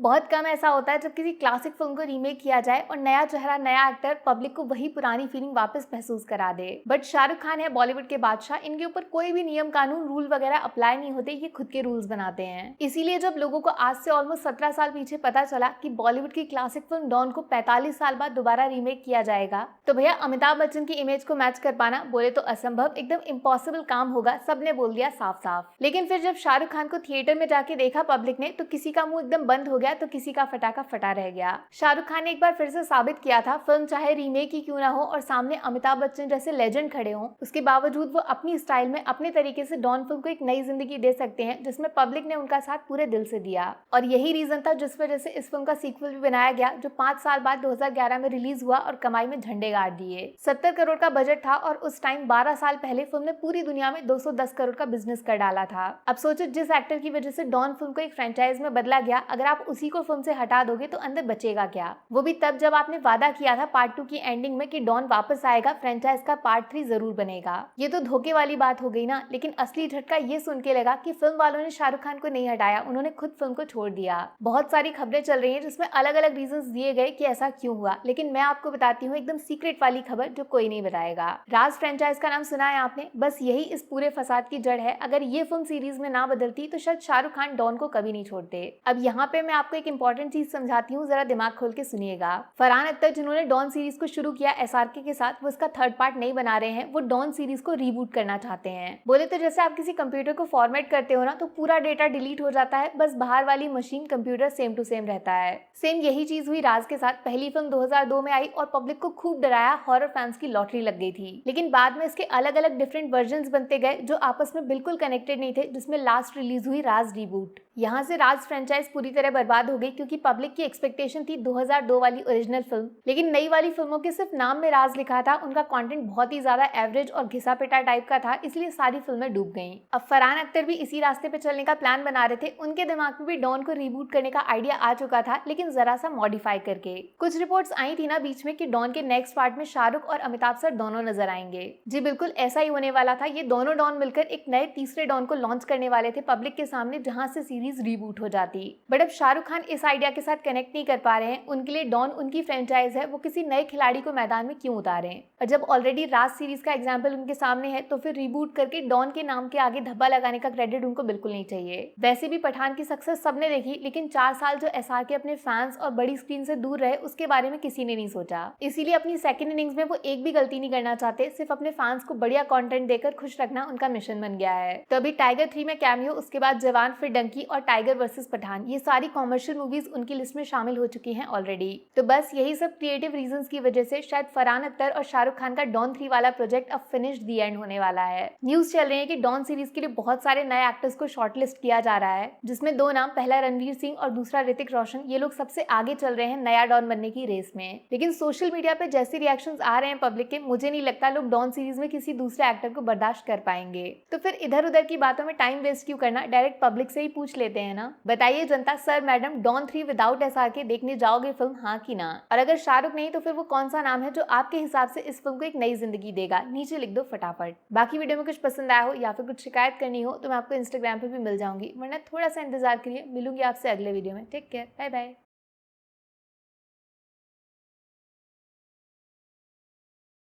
बहुत कम ऐसा होता है जब किसी क्लासिक फिल्म को रीमेक किया जाए और नया चेहरा, नया एक्टर पब्लिक को वही पुरानी फीलिंग वापस महसूस करा दे। बट शाहरुख खान है बॉलीवुड के बादशाह, इनके ऊपर कोई भी नियम कानून रूल वगैरह अप्लाई नहीं होते, ये खुद के रूल्स बनाते हैं। इसीलिए जब लोगों को आज से ऑलमोस्ट 17 साल पीछे पता चला कि बॉलीवुड की क्लासिक फिल्म डॉन को 45 साल बाद दोबारा रीमेक किया जाएगा, तो भैया अमिताभ बच्चन की इमेज को मैच कर पाना बोले तो असंभव, एकदम इम्पॉसिबल काम होगा, सबने बोल दिया साफ साफ। लेकिन फिर जब शाहरुख खान को थिएटर में जाके देखा पब्लिक ने, तो किसी का मुंह एकदम बंद हो गया तो किसी का फटाका फटा रह गया। शाहरुख खान ने एक बार फिर से साबित किया था, फिल्म चाहे रीमेक ही क्यों ना हो और सामने अमिताभ बच्चन जैसे लेजेंड खड़े हों, उसके बावजूद वो अपनी स्टाइल में अपने तरीके से डॉन फिल्म को एक नई जिंदगी दे सकते हैं, जिसमें पब्लिक ने उनका साथ पूरे दिल से दिया। और यही रीजन था जिस वजह से इस फिल्म का सीक्वल भी बनाया गया, जो 5 साल बाद 2011 में रिलीज हुआ और कमाई में झंडे गाड़ दिए। 70 करोड़ का बजट था और उस टाइम 12 साल पहले फिल्म ने पूरी दुनिया में 210 करोड़ का बिजनेस कर डाला था। अब सोचो, जिस एक्टर की वजह से डॉन फिल्म को एक फ्रेंचाइज में बदला गया, अगर आप उसी को फिल्म से हटा दोगे तो अंदर बचेगा क्या? वो भी तब जब आपने वादा किया था पार्ट 2 की एंडिंग में कि डॉन वापस आएगा, फ्रेंचाइज का पार्ट 3 जरूर बनेगा। ये तो धोखे वाली बात हो गई ना। लेकिन असली झटका ये सुन के लगा कि फिल्म वालों ने शाहरुख खान को नहीं हटाया, उन्होंने खुद फिल्म को छोड़ दिया। बहुत सारी खबरें चल रही हैं जिसमें अलग अलग रीजंस दिए गए कि ऐसा क्यों हुआ, लेकिन मैं आपको बताती हूँ एकदम सीक्रेट वाली खबर जो कोई नहीं बताएगा। राज फ्रेंचाइज का नाम सुना है आपने? बस यही इस पूरे फसाद की जड़ है। अगर ये फिल्म सीरीज में ना बदलती तो शायद शाहरुख खान डॉन को कभी नहीं छोड़ते। अब यहाँ पे मैं आपको एक इंपॉर्टेंट चीज समझाती हूँ, जरा दिमाग खोल के सुनिएगा। फरहान अख्तर जिन्होंने डॉन सीरीज को शुरू किया एसआरके के साथ, वो इसका 3rd पार्ट नहीं बना रहे हैं, वो डॉन सीरीज को रीबूट करना चाहते हैं। बोले तो जैसे आप किसी कंप्यूटर को फॉर्मेट करते हो ना, तो पूरा डेटा डिलीट हो जाता है, बस बाहर वाली machine computer same to same रहता है। सेम यही चीज हुई राज के साथ। पहली फिल्म 2002 में आई और पब्लिक को खूब डराया, हॉरर फैंस की लॉटरी लग गई थी। लेकिन बाद में इसके अलग अलग डिफरेंट वर्जन बनते गए जो आपस में बिल्कुल कनेक्टेड नहीं थे, जिसमें लास्ट रिलीज हुई राज रीबूट। यहाँ से राज फ्रेंचाइज पूरी तरह बर्बाद हो गई, क्योंकि पब्लिक की एक्सपेक्टेशन थी 2002 वाली ओरिजिनल फिल्म। लेकिन नई वाली फिल्मों के सिर्फ नाम में राज लिखा था, उनका कंटेंट बहुत ही ज्यादा एवरेज और घिसा पिटा टाइप का था, इसलिए सारी फिल्में डूब गईं। अब फरहान अख्तर भी इसी रास्ते पे चलने का प्लान बना रहे थे। उनके दिमाग में भी डॉन को रीबूट करने का आइडिया आ चुका था, लेकिन जरा सा मॉडिफाई करके। कुछ रिपोर्ट्स आई थी ना बीच में कि डॉन के नेक्स्ट पार्ट में शाहरुख और अमिताभ सर दोनों नजर आएंगे। जी बिल्कुल ऐसा ही होने वाला था। ये दोनों डॉन मिलकर एक नए तीसरे डॉन को लॉन्च करने वाले थे पब्लिक के सामने, जहां से सीरीज रीबूट हो जाती। बट अब शाहरुख खान इस आइडिया के साथ कनेक्ट नहीं कर पा रहे हैं। उनके लिए डॉन उनकी फ्रेंचाइज है, वो किसी नए खिलाड़ी को मैदान में क्यों उतारें? और जब ऑलरेडी राज सीरीज का एग्जाम्पल उनके सामने है, तो फिर रीबूट करके डॉन के नाम के आगे धब्बा लगाने का क्रेडिट उनको बिल्कुल नहीं चाहिए। वैसे भी पठान की सक्सेस सबने देखी, लेकिन 4 साल जो एसआरके अपने फैंस और बड़ी स्क्रीन से दूर रहे, उसके बारे में किसी ने नहीं सोचा। इसीलिए अपनी सेकंड इनिंग्स में वो एक भी गलती नहीं करना चाहते। सिर्फ अपने फैंस को बढ़िया कंटेंट देकर खुश रखना उनका मिशन बन गया है। तो अभी टाइगर 3 में कैमियो, उसके बाद जवान, फिर डंकी और टाइगर वर्सेस पठान, ये सारी कॉमर्शियल मूवीज उनकी लिस्ट में शामिल हो चुकी हैं ऑलरेडी। तो बस यही सब क्रिएटिव रीजंस की वजह से शायद फरहान अख्तर और शाहरुख खान का डॉन 3 वाला प्रोजेक्ट अब फिनिश्ड द एंड होने वाला है। न्यूज चल रही है कि डॉन सीरीज के लिए बहुत सारे नए एक्टर्स को शॉर्टलिस्ट किया जा रहा है, जिसमें 2 नाम, पहला रणवीर सिंह और दूसरा ऋतिक रोशन, ये लोग सबसे आगे चल रहे हैं नया डॉन बनने की रेस में। लेकिन सोशल मीडिया पे जैसे रिएक्शंस आ रहे हैं पब्लिक के, मुझे नहीं लगता लोग डॉन सीरीज में किसी दूसरे एक्टर को बर्दाश्त कर पाएंगे। तो फिर इधर उधर की बातों में टाइम वेस्ट क्यों करना, डायरेक्ट पब्लिक से ही पूछ लेते हैं ना। बताइए जनता, sir madam, Don 3 without SRK देखने जाओगे फिल्म, हाँ कि ना? और अगर शाहरुख नहीं तो फिर वो कौन सा नाम है जो आपके हिसाब से इस फिल्म को एक नई जिंदगी देगा? नीचे लिख दो फटाफट। बाकी वीडियो में कुछ पसंद आया हो या फिर कुछ शिकायत करनी हो तो मैं आपको इंस्टाग्राम पे भी मिल जाऊंगी, वरना थोड़ा सा इंतजार करिए। मिलूंगी आपसे अगले वीडियो में। Take care, bye bye.